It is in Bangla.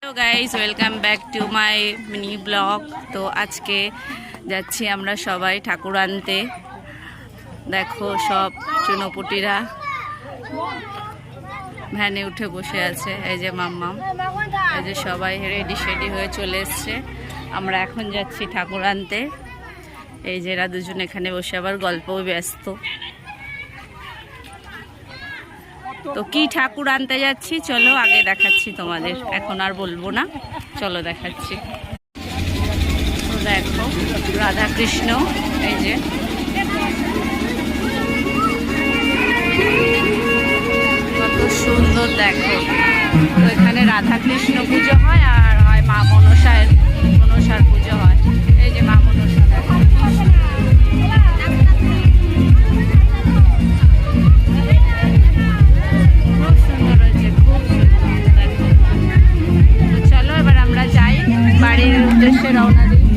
Hello guys, welcome back to my mini blog. তো আজকে যাচ্ছি আমরা সবাই ঠাকুর আনতে। দেখো সব চুনোপুটিরা ভ্যানে উঠে বসে আছে। এই যে মাম্মাম, এই যে সবাই রেডি শেডি হয়ে চলে এসছে। আমরা এখন যাচ্ছি ঠাকুর আনতে। এই যে এরা দুজন এখানে বসে আবার গল্পও ব্যস্ত। তো কি ঠাকুর আনতে যাচ্ছি চলো আগে দেখাচ্ছি তোমাদের, এখন আর বলবো না, চলো দেখাচ্ছি। তো দেখো রাধা কৃষ্ণ, এই যে কত সুন্দর দেখো। তো এখানে রাধা কৃষ্ণ পুজো হয় আর হয় মা মনসার পুজো হয়। এই যে মা মনসা দেখো, বাড়ির উদ্দেশ্যে রওনা দিই।